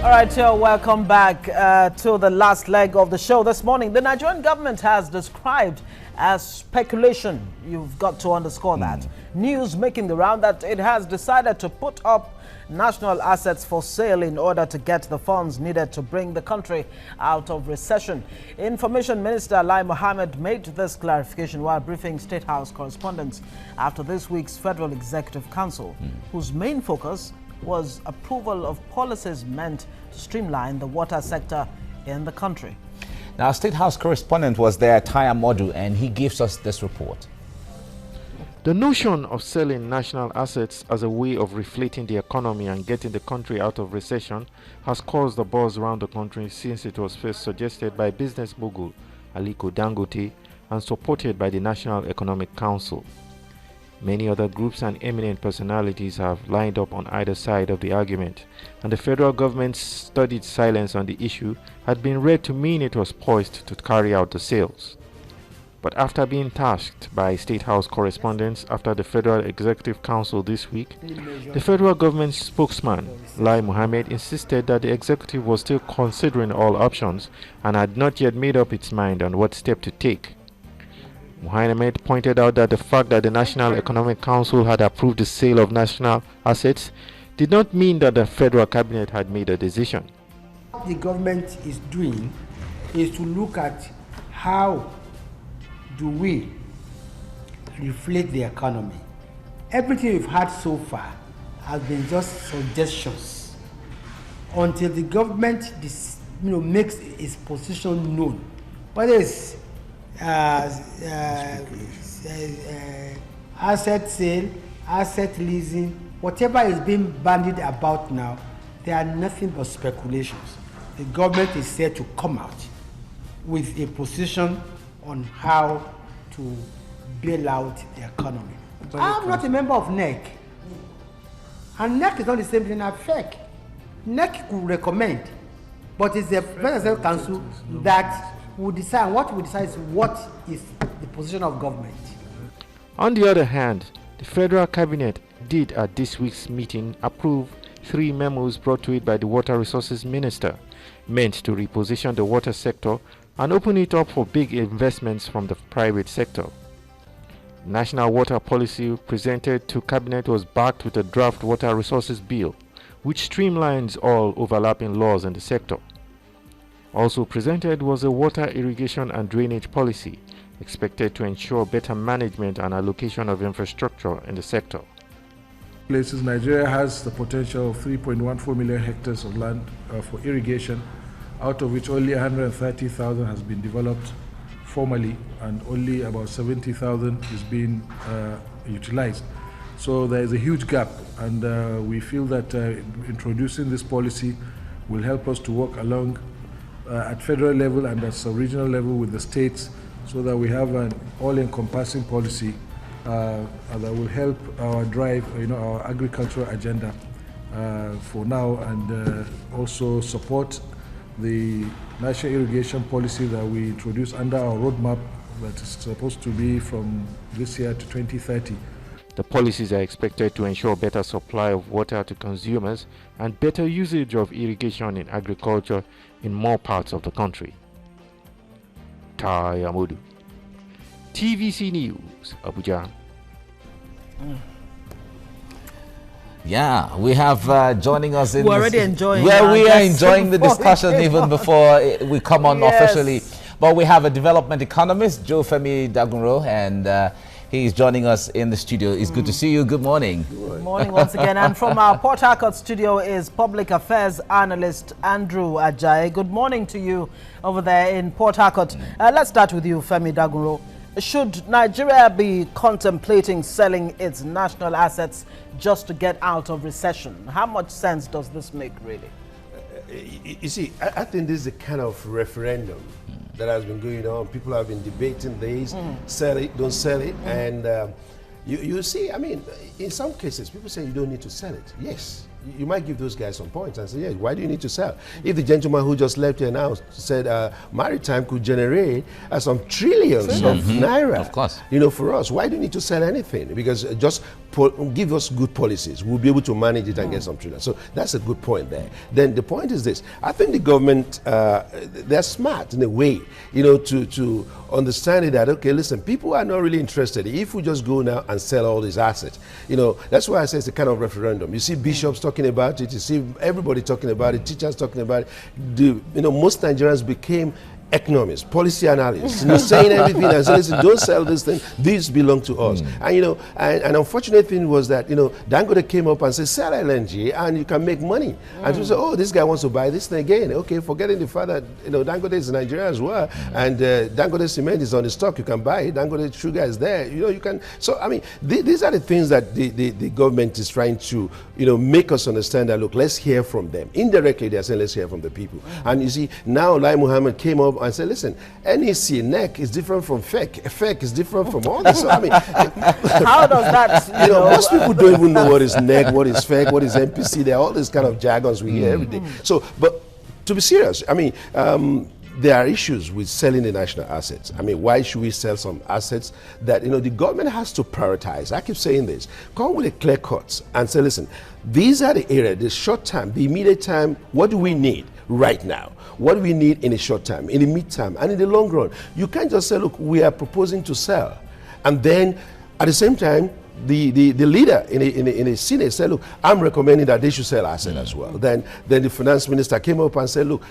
All right, welcome back to the last leg of the show this morning. The Nigerian government has described as speculation, you've got to underscore that, news making the round that it has decided to put up national assets for sale in order to get the funds needed to bring the country out of recession. Information Minister Lai Mohammed made this clarification while briefing State House correspondents after this week's Federal Executive Council, whose main focus was approval of policies meant to streamline the water sector in the country. Now, State House correspondent was there, Taya Modu, and he gives us this report. The notion of selling national assets as a way of reflating the economy and getting the country out of recession has caused a buzz around the country since it was first suggested by business mogul Aliko Dangote and supported by the National Economic Council. Many other groups and eminent personalities have lined up on either side of the argument, and the federal government's studied silence on the issue had been read to mean it was poised to carry out the sales. But after being tasked by State House correspondents after the Federal Executive Council this week, the federal government's spokesman, Lai Mohammed, insisted that the executive was still considering all options and had not yet made up its mind on what step to take. Mohammed pointed out that the fact that the National Economic Council had approved the sale of national assets did not mean that the federal cabinet had made a decision. What the government is doing is to look at how do we reflate the economy. Everything we've had so far has been just suggestions until the government makes its position known. Whether it's asset sale, asset leasing, whatever is being bandied about now, they are nothing but speculations. The government is set to come out with a position on how to bail out the economy. I'm not a member of NEC, and NEC is not the same thing as FEC. NEC could recommend, but it's the Presidential Council that will decide. What we decide is what is the position of government. On the other hand, the federal cabinet did at this week's meeting approve 3 memos brought to it by the Water Resources Minister, meant to reposition the water sector and open it up for big investments from the private sector. National water policy presented to cabinet was backed with a draft water resources bill, which streamlines all overlapping laws in the sector. Also presented was a water irrigation and drainage policy, expected to ensure better management and allocation of infrastructure in the sector. Places, Nigeria has the potential of 3.14 million hectares of land for irrigation, out of which only 130,000 has been developed formally and only about 70,000 is being utilized. So there is a huge gap, and we feel that introducing this policy will help us to work along at federal level and at sub-regional level with the states, so that we have an all-encompassing policy that will help our drive, our agricultural agenda for now, and also support the national irrigation policy that we introduced under our roadmap that is supposed to be from this year to 2030. The policies are expected to ensure better supply of water to consumers and better usage of irrigation in agriculture in more parts of the country. Taya Modu, TVC News, Abuja. Yeah, we have joining us in. We're already enjoying. Well, we are enjoying the discussion even before we come on officially. But we have a development economist, Joe Femi Dagunro, and he is joining us in the studio. It's good to see you. Good morning. Good morning once again. And from our Port Harcourt studio is public affairs analyst Andrew Ajayi. Good morning to you over there in Port Harcourt. Let's start with you, Femi Dagunro. Should Nigeria be contemplating selling its national assets just to get out of recession? How much sense does this make, really? You see, I think this is the kind of referendum that has been going on. People have been debating this, sell it, don't sell it. And you see, I mean, in some cases, people say you don't need to sell it. Yes, you might give those guys some points and say, yeah, why do you need to sell? If the gentleman who just left here now said maritime could generate some trillions of naira, of course, for us, why do you need to sell anything? Because just give us good policies, we'll be able to manage it and get some trillions. So that's a good point there. Then the point is this: I think the government, they're smart in a way, to understand that, okay, listen, people are not really interested if we just go now and sell all these assets. That's why I say it's a kind of referendum. You see bishops talking about it, you see everybody talking about it, teachers talking about it. Most Nigerians became economists, policy analysts, saying everything and saying, listen, don't sell this thing, these belong to us. And and unfortunate thing was that, Dangote came up and said, sell LNG and you can make money. And people said, oh, this guy wants to buy this thing again. Okay, forgetting the fact that, Dangote is in Nigeria as well. And Dangote cement is on the stock, you can buy it. Dangote sugar is there, you can. So, I mean, these are the things that the government is trying to, make us understand that, look, let's hear from them. Indirectly, they're saying, let's hear from the people. And you see, now Lai Mohammed came up and said, listen, NEC, NEC is different from FEC. FEC is different from all this. So, I mean, how does that, most people don't even know what is NEC, what is FEC, what is NPC. There are all these kind of jargons we hear every day. So, but to be serious, I mean, there are issues with selling the national assets. I mean, why should we sell some assets that, the government has to prioritize? I keep saying this. Come with a clear cut and say, listen, these are the areas, the short time, the immediate time, what do we need right now? What do we need in the short term, in the mid-term, and in the long run? You can't just say, look, we are proposing to sell. And then, at the same time, the leader in the Senate said, look, I'm recommending that they should sell assets as well. Then the finance minister came up and said, look,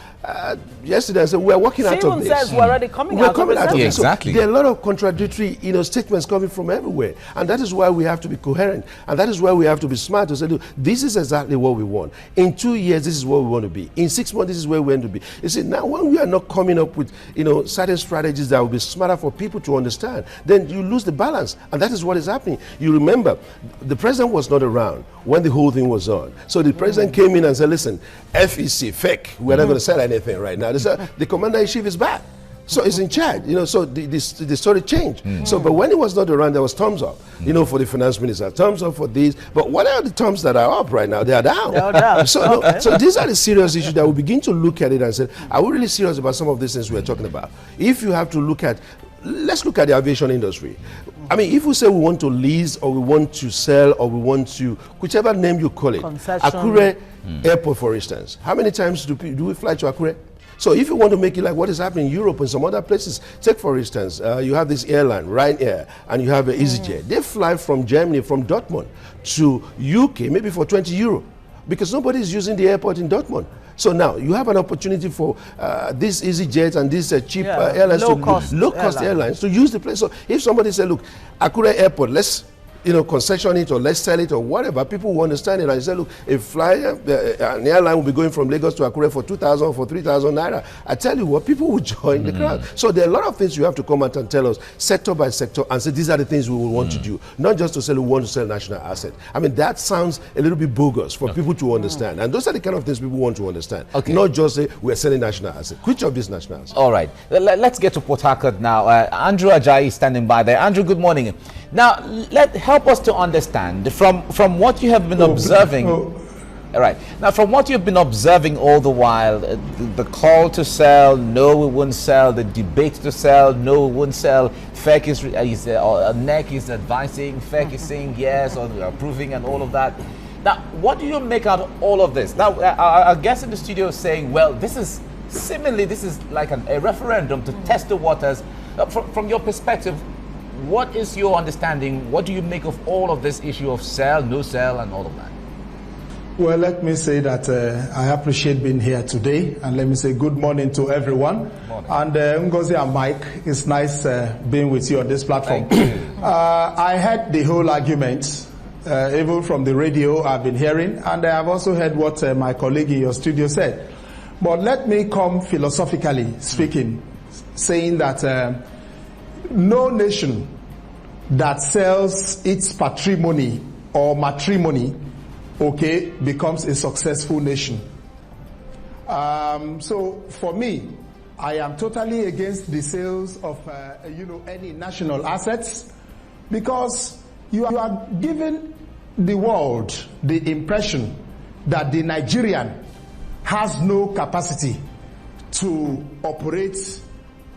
yesterday I said, we're working out of this. Says we're already coming out of this. Yeah, exactly. So there are a lot of contradictory statements coming from everywhere. And that is why we have to be coherent. And that is why we have to be smart to say, look, this is exactly what we want. In 2 years, this is what we want to be. In 6 months, this is where we want to be. You see, now when we are not coming up with certain strategies that will be smarter for people to understand, then you lose the balance. And that is what is happening. You remember, the president was not around when the whole thing was on. So the president came in and said, listen, FEC, FEC, we're not going to sell anything right now. The commander-in-chief is back. So he's in charge, so the story changed. So, but when he was not around, there was thumbs up, for the finance minister, thumbs up for these. But what are the thumbs that are up right now? They are down. They are down. So, okay. So these are the serious issues that we begin to look at it and say, are we really serious about some of these things we're talking about? If you have to look at, let's look at the aviation industry. I mean, if we say we want to lease or we want to sell or we want to, whichever name you call it, Akure Airport, for instance, how many times do we fly to Akure? So if you want to make it like what is happening in Europe and some other places, take for instance, you have this airline, Ryanair, and you have EasyJet. They fly from Germany, from Dortmund to UK, maybe for €20, because nobody is using the airport in Dortmund. So now you have an opportunity for these EasyJet and these cheap airlines, low-cost airlines to use the place. So if somebody say, look, Akure Airport, let's concession it or let's sell it or whatever, people will understand it and say, look, a flyer, an airline will be going from Lagos to Akure for 2,000, for 3,000 naira. I tell you what, people will join the crowd. So there are a lot of things you have to come out and tell us, sector by sector, and say these are the things we will want to do. Not just to say we want to sell national asset. I mean, that sounds a little bit bogus for people to understand. And those are the kind of things people want to understand. Okay. Not just say we're selling national asset. Which of these national assets? All right. Let's get to Port Harcourt now. Andrew Ajayi is standing by there. Andrew, good morning. Now, help us to understand from what you have been observing. All right. Now, from what you've been observing all the while, the call to sell, no, we won't sell. The debate to sell, no, we won't sell. FEC is NEC is advising, FEC is saying yes or approving and all of that. Now, what do you make out of all of this? Now, our guest in the studio is saying, well, this is like a referendum to test the waters. From your perspective, what is your understanding? What do you make of all of this issue of sell, no sell, and all of that? Well, let me say that I appreciate being here today, and let me say good morning to everyone. Morning. And Ngozi and Mike, it's nice being with you on this platform. I heard the whole argument, even from the radio I've been hearing, and I have also heard what my colleague in your studio said. But let me come philosophically speaking, saying that no nation that sells its patrimony or matrimony, becomes a successful nation. So for me, I am totally against the sales of any national assets, because you are giving the world the impression that the Nigerian has no capacity to operate,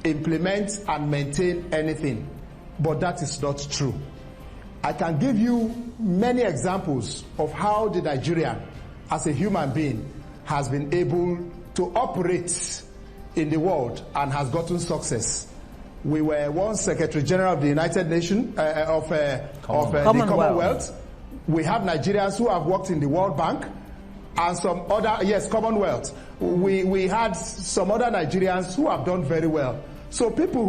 implement, and maintain anything. But that is not true. I can give you many examples of how the Nigerian, as a human being, has been able to operate in the world and has gotten success. We were once Secretary General of the United Nations, of the Commonwealth. We have Nigerians who have worked in the World Bank and some other, yes, Commonwealth. We had some other Nigerians who have done very well. So people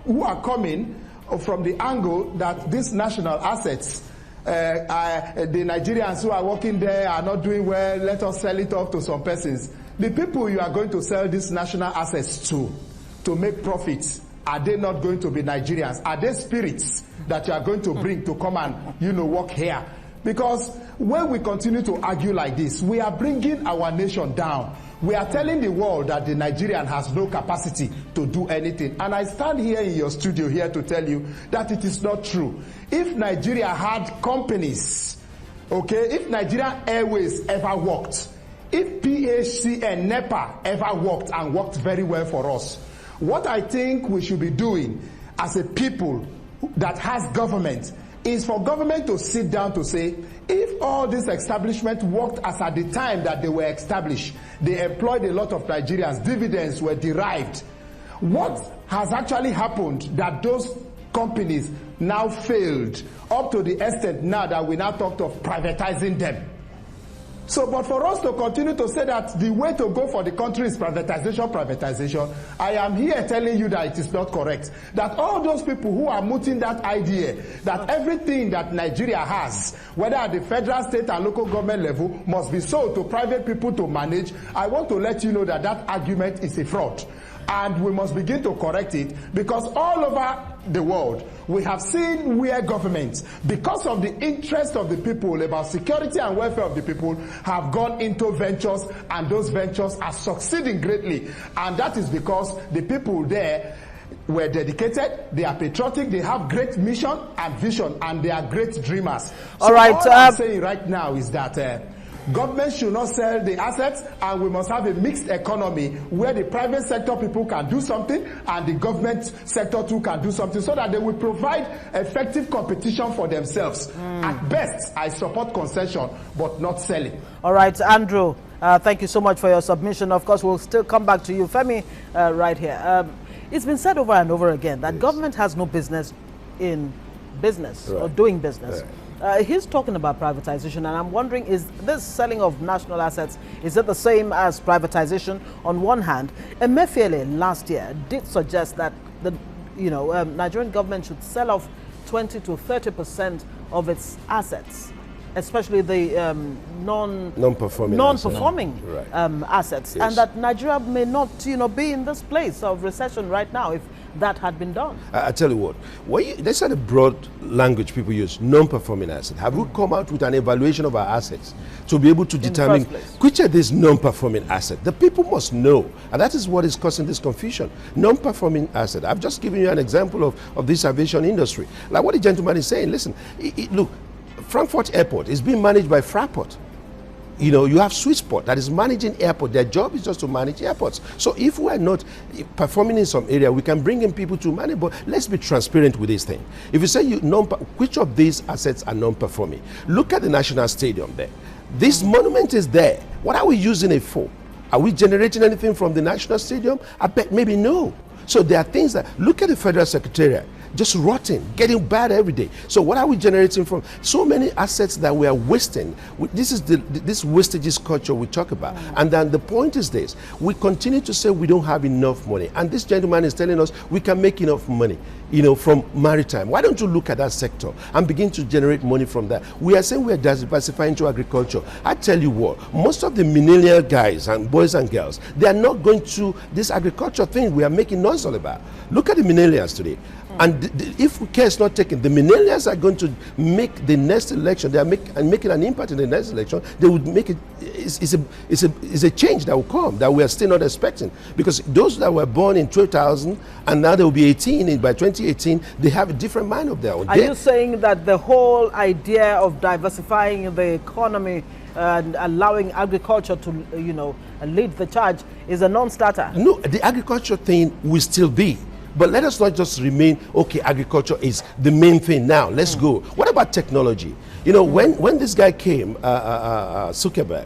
who are coming from the angle that these national assets, the Nigerians who are working there are not doing well, let us sell it off to some persons. The people you are going to sell these national assets to make profits, are they not going to be Nigerians? Are they spirits that you are going to bring to come and, work here? Because when we continue to argue like this, we are bringing our nation down. We are telling the world that the Nigerian has no capacity to do anything. And I stand here in your studio here to tell you that it is not true. If Nigeria had companies, okay, if Nigerian Airways ever worked, if PHC and NEPA ever worked and worked very well for us, what I think we should be doing as a people that has government is for government to sit down to say, if all these establishments worked as at the time that they were established, they employed a lot of Nigerians, dividends were derived, what has actually happened that those companies now failed up to the extent now that we now talked of privatizing them? So, but for us to continue to say that the way to go for the country is privatization, I am here telling you that it is not correct. That all those people who are mooting that idea, that everything that Nigeria has, whether at the federal, state, and local government level, must be sold to private people to manage, I want to let you know that that argument is a fraud. And we must begin to correct it, because all over the world, we have seen where governments, because of the interest of the people about security and welfare of the people, have gone into ventures, and those ventures are succeeding greatly. And that is because the people there were dedicated, they are patriotic, they have great mission and vision, and they are great dreamers. All right. All I'm saying right now is that government should not sell the assets, and we must have a mixed economy where the private sector people can do something and the government sector too can do something, so that they will provide effective competition for themselves. At best, I support concession, but not selling. All right, Andrew, thank you so much for your submission. Of course, we'll still come back to you. Femi, right here. It's been said over and over again that government has no business in business or doing business. He's talking about privatization, and I'm wondering, is this selling of national assets, is it the same as privatization? On one hand, Emefiele last year did suggest that the Nigerian government should sell off 20 to 30% of its assets, especially the non-performing assets, Yes. and that Nigeria may not be in this place of recession right now if that had been done. I tell you what, let's say the broad language people use, non-performing asset. Have we come out with an evaluation of our assets to be able to determine which are these non-performing assets? The people must know, and that is what is causing this confusion. Non-performing asset. I've just given you an example of this aviation industry. Like what the gentleman is saying, listen, look, Frankfurt Airport is being managed by Fraport. You have Swissport that is managing airport. Their job is just to manage airports. So if we are not performing in some area, we can bring in people to manage. But let's be transparent with this thing. If you say which of these assets are non-performing, look at the National Stadium there. This monument is there. What are we using it for? Are we generating anything from the National Stadium? I bet maybe no. So there are things that, look at the Federal Secretariat, just rotting, getting bad every day. So what are we generating from? So many assets that we are wasting. This is this wastages culture we talk about. And then the point is this: we continue to say we don't have enough money, and this gentleman is telling us we can make enough money, from maritime. Why don't you look at that sector and begin to generate money from that? We are saying we are diversifying to agriculture. I tell you what, most of the millennial guys and boys and girls, they are not going to this agriculture thing we are making noise all about. Look at the millennials today. And if care is not taken, the millennials are going to make the next election. They are making an impact in the next election. They would make it. It's a change that will come that we are still not expecting, because those that were born in 2000 and now they will be 18 by 2018, they have a different mind of their own. Are you saying that the whole idea of diversifying the economy and allowing agriculture to, lead the charge is a non-starter. No, the agriculture thing will still be. But let us not just remain, okay, agriculture is the main thing now. Let's go. What about technology? When this guy came, Zuckerberg,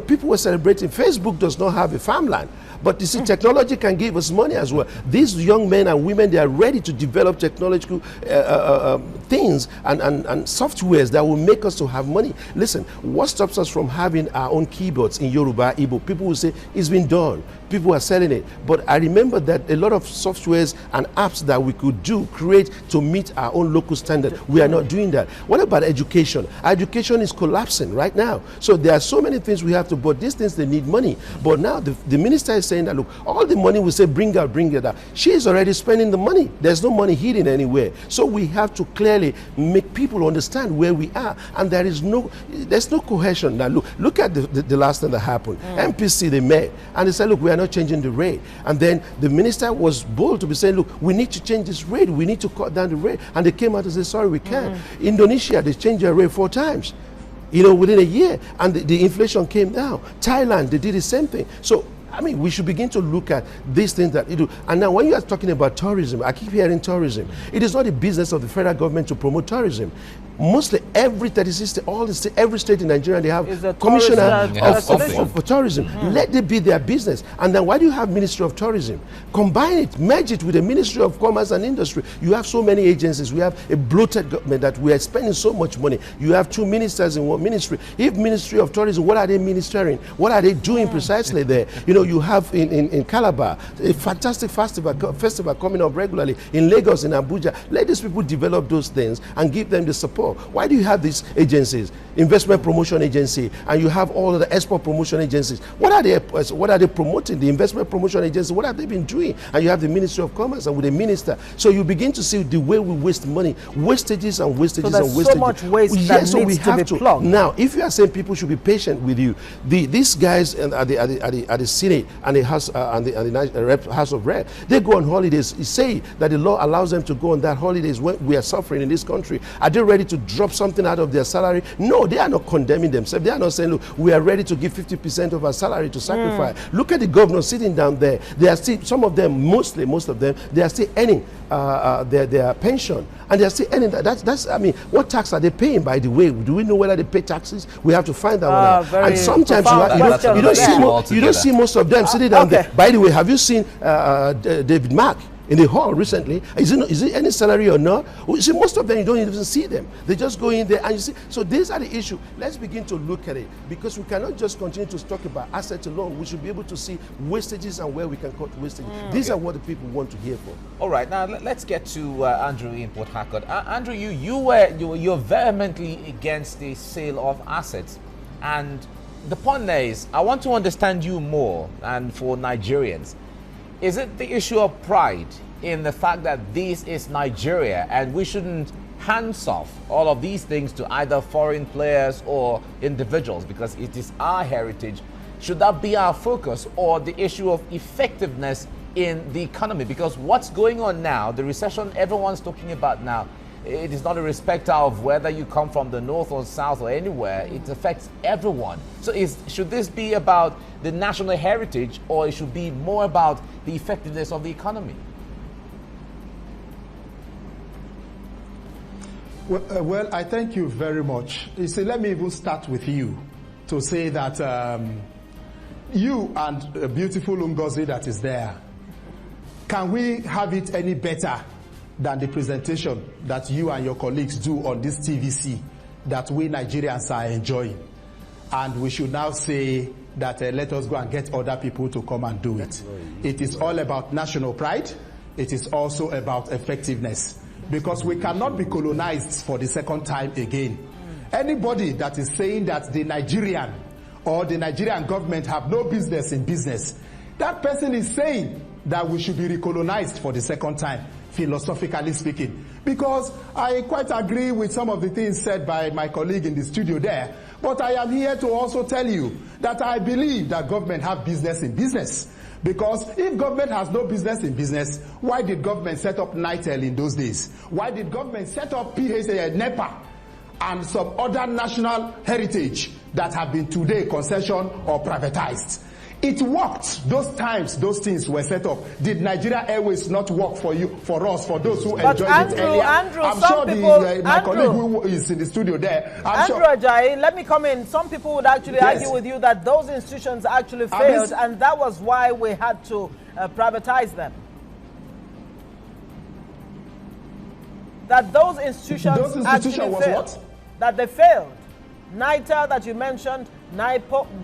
people were celebrating. Facebook does not have a farmland. But you see, technology can give us money as well. These young men and women, they are ready to develop technological things and softwares that will make us to have money. Listen, what stops us from having our own keyboards in Yoruba, Igbo? People will say, it's been done. People are selling it. But I remember that a lot of softwares and apps that we could create to meet our own local standard, we are not doing that. What about education? Education is collapsing right now. So there are so many things we have to, but these things, they need money. But now the minister is saying that, look, all the money we say, bring it out. She is already spending the money. There's no money hidden anywhere. So we have to clearly make people understand where we are. And there's no cohesion. Now look at the last thing that happened. MPC, they met and they said, look, we are not changing the rate. And then the minister was bold to be saying, look, we need to change this rate. We need to cut down the rate. And they came out and said, sorry, we can't. Indonesia, they changed their rate 4 times, within a year. And the inflation came down. Thailand, they did the same thing. So I mean, we should begin to look at these things that you do. And now when you are talking about tourism, I keep hearing tourism. It is not the business of the federal government to promote tourism. Mostly every 36 state, every state in Nigeria, they have commissioner of tourism. Let it be their business. And then why do you have Ministry of Tourism? Combine it, merge it with the Ministry of Commerce and Industry. You have so many agencies. We have a bloated government that we are spending so much money. You have 2 ministers in 1 ministry. If Ministry of Tourism, what are they ministering? What are they doing precisely there? You have in Calabar a fantastic festival coming up regularly in Lagos, in Abuja. Let these people develop those things and give them the support. Why do you have these agencies, investment promotion agency, and you have all of the export promotion agencies? What are they promoting? The investment promotion agency, what have they been doing? And you have the Ministry of Commerce and with the minister. So you begin to see the way we waste money, wastages and wastages and wastages. So much waste that needs to be plugged. Now, if you are saying people should be patient with you, these guys at the Senate and the House House of Rep, they go on holidays. You say that the law allows them to go on that holidays when we are suffering in this country. Are they ready to drop something out of their salary? No, they are not condemning themselves. They are not saying, look, we are ready to give 50% of our salary to sacrifice. Look at the governors sitting down there. They are still, some of them, most of them, they are still earning their pension. And they are still earning that. That's I mean, what tax are they paying, by the way? Do we know whether they pay taxes? We have to find that one out. And sometimes you don't see most of them sitting down there. By the way, have you seen David Mark in the hall recently? Is it any salary or not? You see, most of them, you don't even see them. They just go in there and you see. So these are the issue. Let's begin to look at it, because we cannot just continue to talk about assets alone. We should be able to see wastages and where we can cut wastages. These are what the people want to hear for. All right, now let's get to Andrew in Port Harcourt. Andrew, you're vehemently against the sale of assets, and the point there is, I want to understand you more, and for Nigerians. Is it the issue of pride in the fact that this is Nigeria and we shouldn't hands off all of these things to either foreign players or individuals because it is our heritage? Should that be our focus, or the issue of effectiveness in the economy? Because what's going on now, the recession everyone's talking about now, it is not a respecter of whether you come from the north or south or anywhere. It affects everyone. So should this be about the national heritage, or it should be more about the effectiveness of the economy? Well, I thank you very much. You see, let me even start with you to say that you and a beautiful Ngozi that is there, can we have it any better than the presentation that you and your colleagues do on this TVC that we Nigerians are enjoying? And we should now say that let us go and get other people to come and do it. It is all about national pride. It is also about effectiveness, because we cannot be colonized for the second time again. Anybody that is saying that the Nigerian or the Nigerian government have no business in business, that person is saying that we should be recolonized for the second time, philosophically speaking. Because I quite agree with some of the things said by my colleague in the studio there, but I am here to also tell you that I believe that government have business in business. Because if government has no business in business, why did government set up NITEL in those days? Why did government set up NEPA? and some other national heritage that have been today concession or privatized. It worked. Those times, those things were set up. Did Nigeria Airways not work for you, for us, for those who enjoyed it earlier? I'm sure my colleague who is in the studio there. Andrew Ajayi, let me come in. Some people would actually argue with you that those institutions actually failed, and that was why we had to privatize them. That those institutions actually failed. What? That they failed. NITA that you mentioned, Nigeria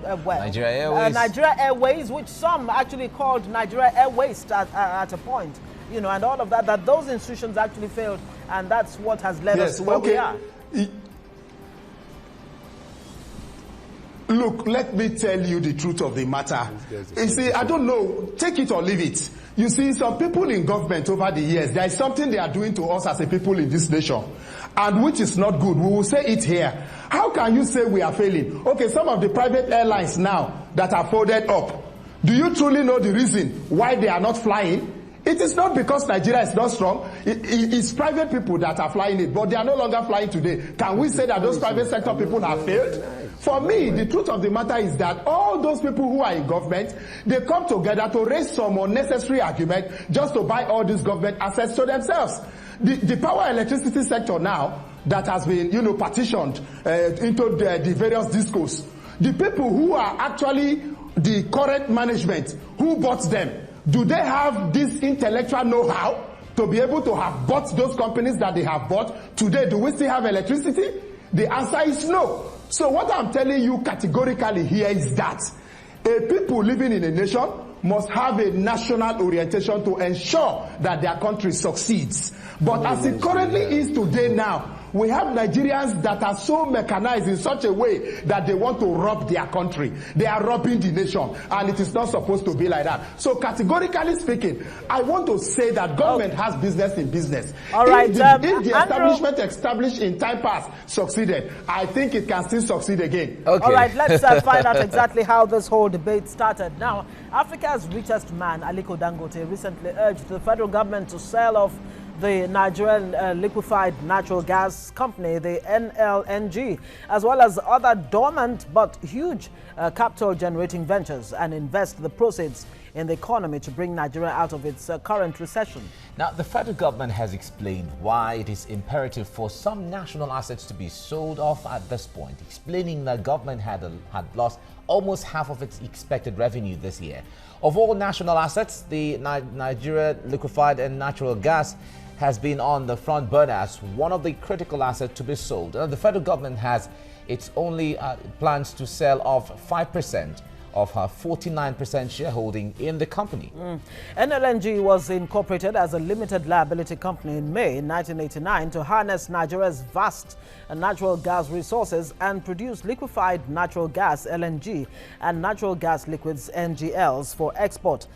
Airways, which some actually called Nigeria Airways at a point, you know, and all of that, that those institutions actually failed, and that's what has led us to where we are. Look, let me tell you the truth of the matter. You see, I don't know, take it or leave it. You see, some people in government over the years, there is something they are doing to us as a people in this nation, and which is not good. We will say it here. How can you say we are failing? Okay, some of the private airlines now that are folded up, do you truly know the reason why they are not flying? It is not because Nigeria is not strong. It's private people that are flying it, but they are no longer flying today. Can we say that those private sector people have failed? For me, the truth of the matter is that all those people who are in government, they come together to raise some unnecessary argument just to buy all these government assets to themselves. The power electricity sector now that has been, you know, partitioned into the various discos, the people who are actually the current management who bought them, do they have this intellectual know-how to be able to have bought those companies that they have bought? Today, do we still have electricity? The answer is no. So what I'm telling you categorically here is that a people living in a nation must have a national orientation to ensure that their country succeeds. But as it currently is today now, we have Nigerians that are so mechanized in such a way that they want to rob their country. They are robbing the nation, and it is not supposed to be like that. So categorically speaking, I want to say that government has business in business. All right. If the establishment established in time past succeeded, I think it can still succeed again. Okay. All right, let's find out exactly how this whole debate started. Now, Africa's richest man, Aliko Dangote, recently urged the federal government to sell off the Nigerian liquefied natural gas company, the NLNG, as well as other dormant but huge capital generating ventures, and invest the proceeds in the economy to bring Nigeria out of its current recession. Now, the federal government has explained why it is imperative for some national assets to be sold off at this point, explaining that government had lost almost half of its expected revenue this year. Of all national assets, the Nigeria liquefied and natural gas has been on the front burner as one of the critical assets to be sold. The federal government has its only plans to sell off 5% of her 49% shareholding in the company. NLNG was incorporated as a limited liability company in May 1989 to harness Nigeria's vast natural gas resources and produce liquefied natural gas (LNG) and natural gas liquids (NGLs) for export.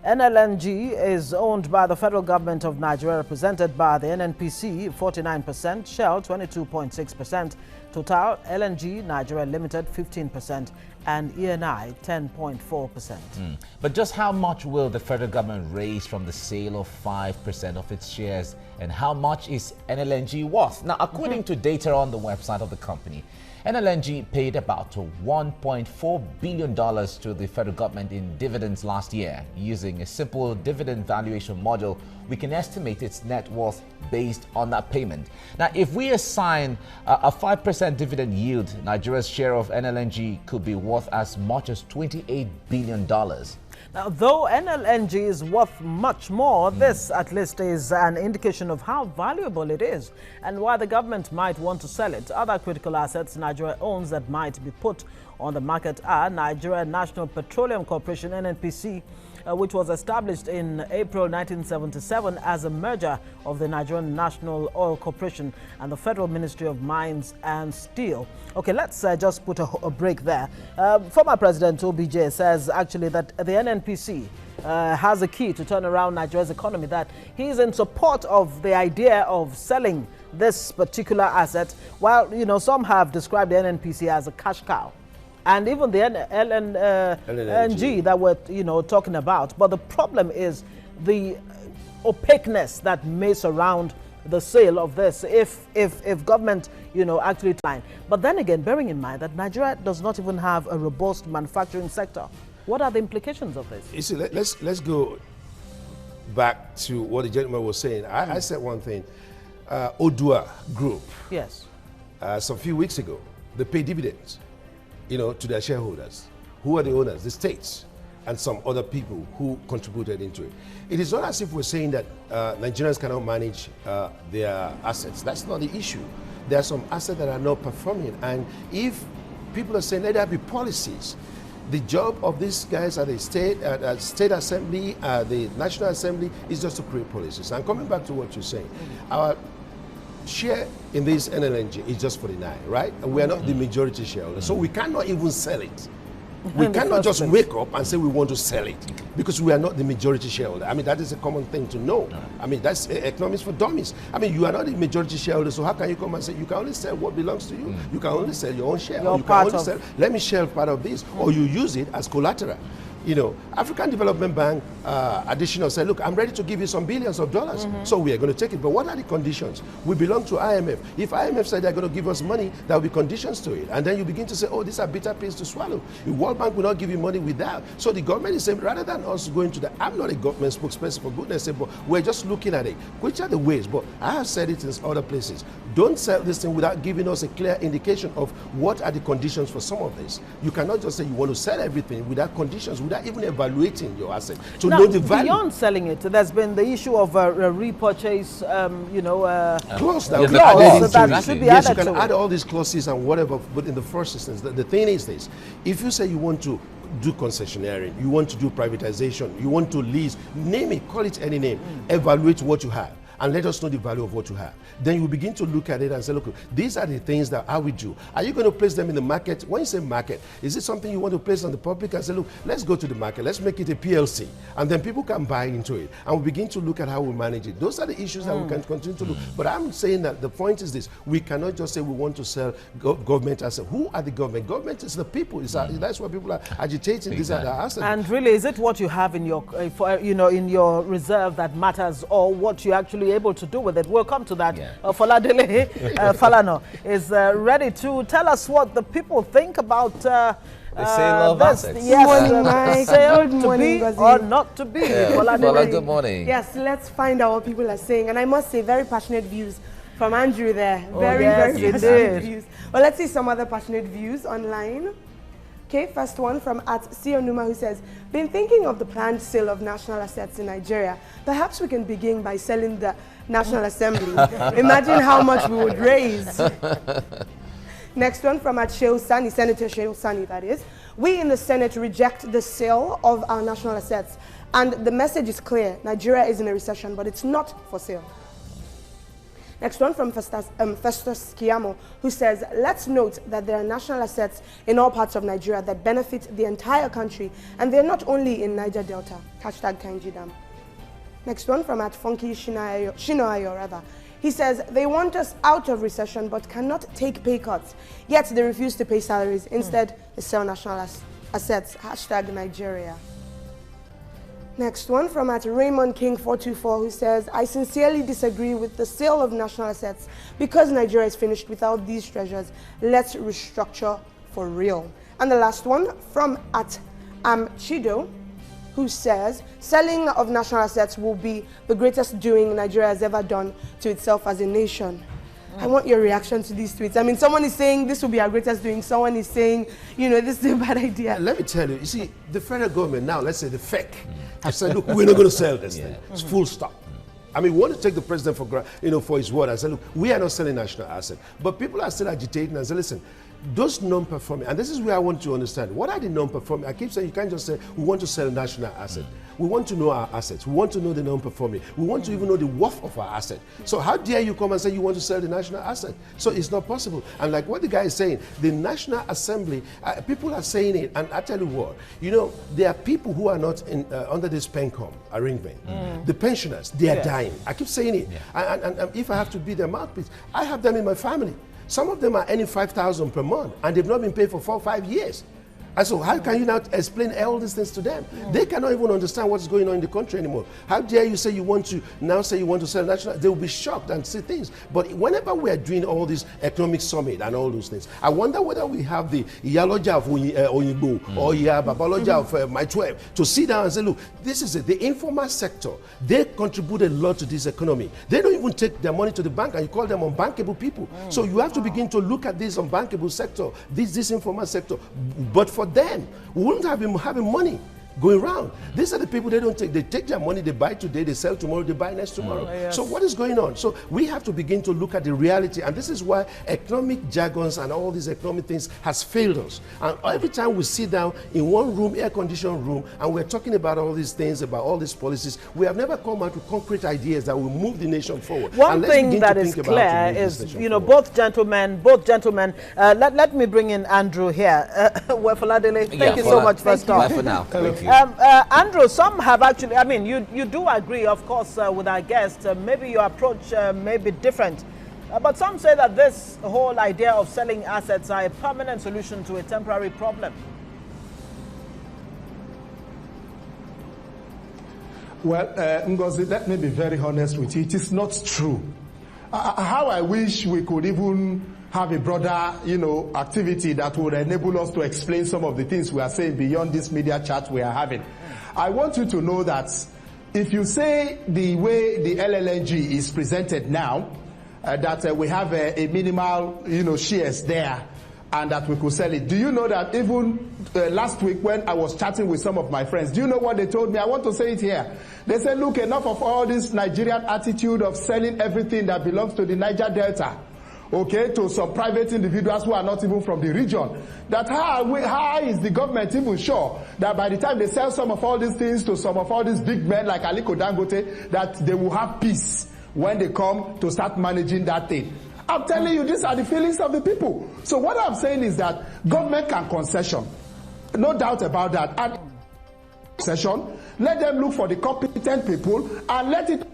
NLNG is owned by the federal government of Nigeria, represented by the NNPC 49%, Shell 22.6%, Total LNG Nigeria Limited 15%, and ENI 10.4%. But just how much will the federal government raise from the sale of 5% of its shares, and how much is NLNG worth? Now, according to data on the website of the company, NLNG paid about $1.4 billion to the federal government in dividends last year. Using a simple dividend valuation model, we can estimate its net worth based on that payment. Now, if we assign a 5% dividend yield, Nigeria's share of NLNG could be worth as much as $28 billion. Now, though NLNG is worth much more, this at least is an indication of how valuable it is and why the government might want to sell it. Other critical assets Nigeria owns that might be put on the market are Nigeria National Petroleum Corporation, NNPC, which was established in April 1977 as a merger of the Nigerian National Oil Corporation and the Federal Ministry of Mines and Steel. Okay, let's just put a break there. Former President OBJ says actually that the NNPC has a key to turn around Nigeria's economy, that he is in support of the idea of selling this particular asset, while, you know, some have described the NNPC as a cash cow. And even the LNG that we're, you know, talking about. But the problem is the opaqueness that may surround the sale of this if government, actually line. But then again, bearing in mind that Nigeria does not even have a robust manufacturing sector, what are the implications of this? You see, let's go back to what the gentleman was saying. I said one thing. Odua Group. Yes. Some few weeks ago, they paid dividends, to their shareholders. Who are the owners? The states and some other people who contributed into it. It is not as if we're saying that Nigerians cannot manage their assets. That's not the issue. There are some assets that are not performing, and if people are saying let there be policies, the job of these guys at the state assembly, the National Assembly, is just to create policies. And coming back to what you're saying, our share in this NLNG is just 49, right? And we are not the majority shareholder, so we cannot even sell it. We cannot just wake up and say we want to sell it because we are not the majority shareholder. I mean, that is a common thing to know. I mean, that's economics for dummies. I mean, you are not the majority shareholder, so how can you come and say you can only sell what belongs to you? You can only sell your own share. Or you can only sell, let me share part of this, or you use it as collateral. African Development Bank additional said, look, I'm ready to give you some billions of dollars. So we are going to take it. But what are the conditions? We belong to IMF. If IMF said they're going to give us money, there will be conditions to it. And then you begin to say, oh, these are bitter pills to swallow. The World Bank will not give you money without. So the government is saying, rather than us going to the, I'm not a government spokesperson, for goodness sake, but we're just looking at it. Which are the ways? But I have said it in other places. Don't sell this thing without giving us a clear indication of what are the conditions for some of this. You cannot just say you want to sell everything without conditions, without even evaluating your asset to know the value. Beyond selling it, there's been the issue of repurchase, clause that should be yes, added you can to add it. all these clauses and whatever, but in the first instance, the thing is this: if you say you want to do concessionaire, you want to do privatization, you want to lease, name it, call it any name, evaluate what you have, and let us know the value of what you have. Then you begin to look at it and say, look, these are the things that I would do. Are you going to place them in the market? When you say market, is it something you want to place on the public and say, look, let's go to the market, let's make it a PLC, and then people can buy into it, and we begin to look at how we manage it. Those are the issues that we can continue to look. But I'm saying that the point is this: we cannot just say we want to sell government assets. Who are the government? Government is the people. That's why people are agitating. These are the assets. And really, is it what you have in your, in your reserve that matters, or what you're actually able to do with it? We'll come to that. Foladele Falano is ready to tell us what the people think about the sale of assets. Yes, morning, Mike. Sale Good to morning, be Ngozi. or not to be. Fola, good morning. Yes, let's find out what people are saying. And I must say, very passionate views from Andrew there. Oh, Very, yes, very passionate views. Well, let's see some other passionate views online. Okay, first one from @Sionuma, who says, been thinking of the planned sale of national assets in Nigeria. Perhaps we can begin by selling the National Assembly. Imagine how much we would raise. Next one from Shehu Sani, Senator Shehu Sani, that is. We in the Senate reject the sale of our national assets. And the message is clear. Nigeria is in a recession, but it's not for sale. Next one from Festus Kiamo, who says, let's note that there are national assets in all parts of Nigeria that benefit the entire country, and they're not only in Niger Delta. #Kainjidam. Next one from Funky Shinoayo, rather. He says, they want us out of recession but cannot take pay cuts, yet they refuse to pay salaries. Instead, they sell national assets. #Nigeria. Next one from Raymond King 424, who says, I sincerely disagree with the sale of national assets. Because Nigeria is finished without these treasures, let's restructure for real. And the last one from Chido, who says, selling of national assets will be the greatest doing Nigeria has ever done to itself as a nation. I want your reaction to these tweets. I mean, someone is saying this will be our greatest doing. Someone is saying, this is a bad idea. Let me tell you, you see, the federal government now, let's say the FEC, have said, look, we're not going to sell this thing. It's full stop. I mean, we want to take the president for his word and say, look, we are not selling national assets. But people are still agitating and say, listen, those non-performing, and this is where I want to understand, what are the non-performing? I keep saying you can't just say, we want to sell national assets. We want to know our assets. We want to know the non-performing. We want to even know the worth of our asset. So how dare you come and say you want to sell the national asset? So it's not possible. And like what the guy is saying, the National Assembly, people are saying it, and I tell you what, there are people who are not under this PENCOM arrangement. The pensioners, they are dying. I keep saying it. And if I have to be their mouthpiece, I have them in my family. Some of them are earning 5,000 per month, and they've not been paid for 4 or 5 years. And so how can you now explain all these things to them? They cannot even understand what's going on in the country anymore. How dare you say you want to sell national? They will be shocked and see things. But whenever we are doing all this economic summit and all those things, I wonder whether we have the Iyaloja of Oyinbo or Babaloja of My 12 to sit down and say, look, this is it. The informal sector, they contribute a lot to this economy. They don't even take their money to the bank, and you call them unbankable people. So you have to begin to look at this unbankable sector, this informal sector. But for them, we wouldn't have been having money going around. These are the people they take their money, they buy today, they sell tomorrow, they buy next tomorrow. Yes. So what is going on? So we have to begin to look at the reality, and this is why economic jargons and all these economic things has failed us. And every time we sit down in one room, air-conditioned room, and we're talking about all these things, about all these policies, we have never come out with concrete ideas that will move the nation forward. One thing that is clear is, you know, both gentlemen, let me bring in Andrew here. Wefoladele, thank you so much first off. Bye for now. Andrew, some have actually, I mean, you do agree, of course, with our guest, maybe your approach may be different. But some say that this whole idea of selling assets are a permanent solution to a temporary problem. Well, Ngozi, let me be very honest with you. It is not true. How I wish we could even have a broader, activity that would enable us to explain some of the things we are saying beyond this media chat we are having. I want you to know that if you say the way the LLNG is presented now, that we have a minimal, shares there, and that we could sell it. Do you know that even last week when I was chatting with some of my friends, do you know what they told me? I want to say it here. They said, look, enough of all this Nigerian attitude of selling everything that belongs to the Niger Delta, okay, to some private individuals who are not even from the region. That how is the government even sure that by the time they sell some of all these things to some of all these big men like Aliko Dangote, that they will have peace when they come to start managing that thing? I'm telling you, these are the feelings of the people. So what I'm saying is that government can concession. No doubt about that. And concession, let them look for the competent people and let it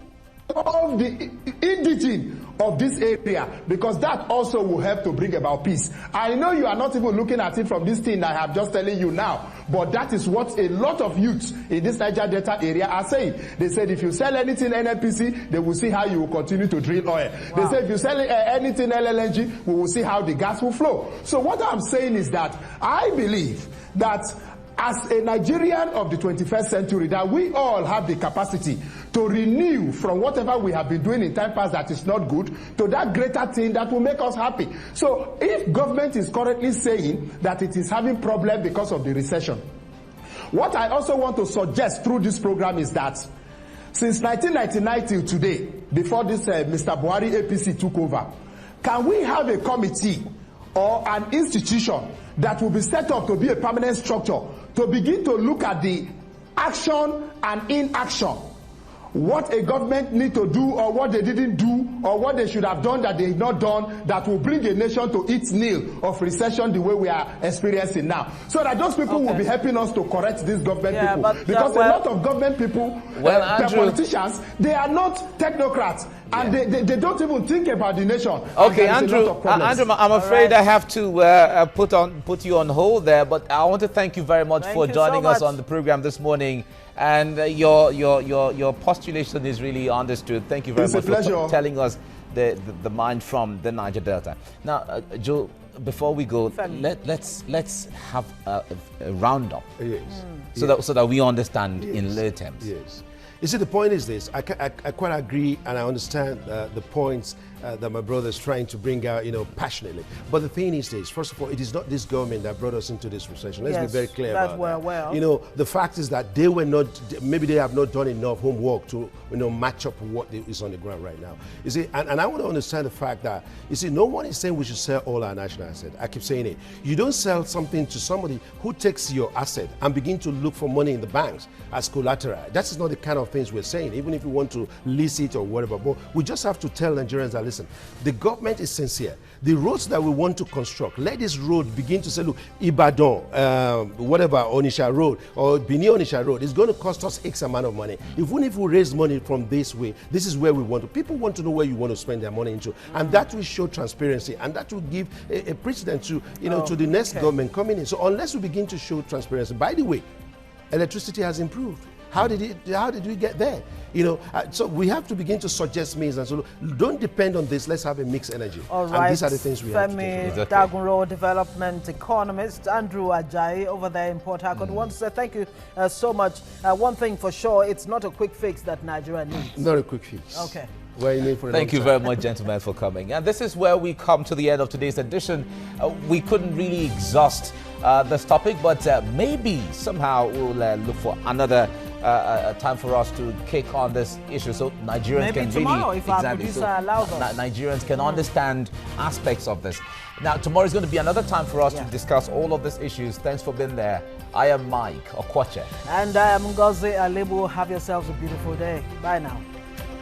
of the indigene of this area, because that also will help to bring about peace. I know you are not even looking at it from this thing I have just telling you now, but that is what a lot of youths in this Niger Delta area are saying. They said if you sell anything NNPC, they will see how you will continue to drill oil. Wow. They said if you sell anything LLNG, we will see how the gas will flow. So what I'm saying is that I believe that as a Nigerian of the 21st century, that we all have the capacity to renew from whatever we have been doing in time past that is not good to that greater thing that will make us happy. So if government is currently saying that it is having problem because of the recession, what I also want to suggest through this program is that since 1999 till today, before this Mr. Buhari APC took over, can we have a committee or an institution that will be set up to be a permanent structure to begin to look at the action and inaction, what a government need to do or what they didn't do or what they should have done that they have not done, that will bring a nation to its kneel of recession the way we are experiencing now, so that those people will be helping us to correct these government people, because a lot of government people, the politicians, they are not technocrats. And they don't even think about the nation. Okay, Andrew, I'm afraid I have to put you on hold there, but I want to thank you very much for joining us on the program this morning. And your postulation is really understood. Thank you very much for telling us the mind from the Niger Delta. Now, Joe, before we go, let's have a roundup, so that we understand in lay terms. Yes. You see, the point is this. I quite agree, and I understand the points that my brother is trying to bring out, passionately. But the thing is this. First of all, it is not this government that brought us into this recession. Let's be very clear about that. Well. The fact is that they were not, maybe they have not done enough homework to, match up what is on the ground right now. You see, and I want to understand the fact that, no one is saying we should sell all our national assets. I keep saying it. You don't sell something to somebody who takes your asset and begin to look for money in the banks as collateral. That is not the kind of things we're saying, even if we want to lease it or whatever. But we just have to tell Nigerians that, listen, the government is sincere. The roads that we want to construct, let this road begin to say, look, Ibadan, whatever, Onisha Road, or Bini Onisha Road, is going to cost us X amount of money. Even if we raise money from this way, this is where we want to. People want to know where you want to spend their money into. And that will show transparency, and that will give a precedent to, to the next government coming in. So unless we begin to show transparency, by the way, electricity has improved. How did we get there? So we have to begin to suggest means, and so don't depend on this. Let's have a mixed energy. All right. And these are the things we have to do. Femi Dagunro, development economist, Andrew Ajayi over there in Port Harcourt. Want to say thank you so much. One thing for sure, it's not a quick fix that Nigeria needs. Not a quick fix. Okay. Thank you very much, gentlemen, for coming. And this is where we come to the end of today's edition. We couldn't really exhaust this topic, but maybe somehow we'll look for another time for us to kick on this issue, so Nigerians maybe can tomorrow, really if our producer allows us. Nigerians can understand aspects of this. Now, tomorrow is going to be another time for us to discuss all of these issues. Thanks for being there. I am Mike Okwache. And I am Ngozi Alibu. Have yourselves a beautiful day. Bye now.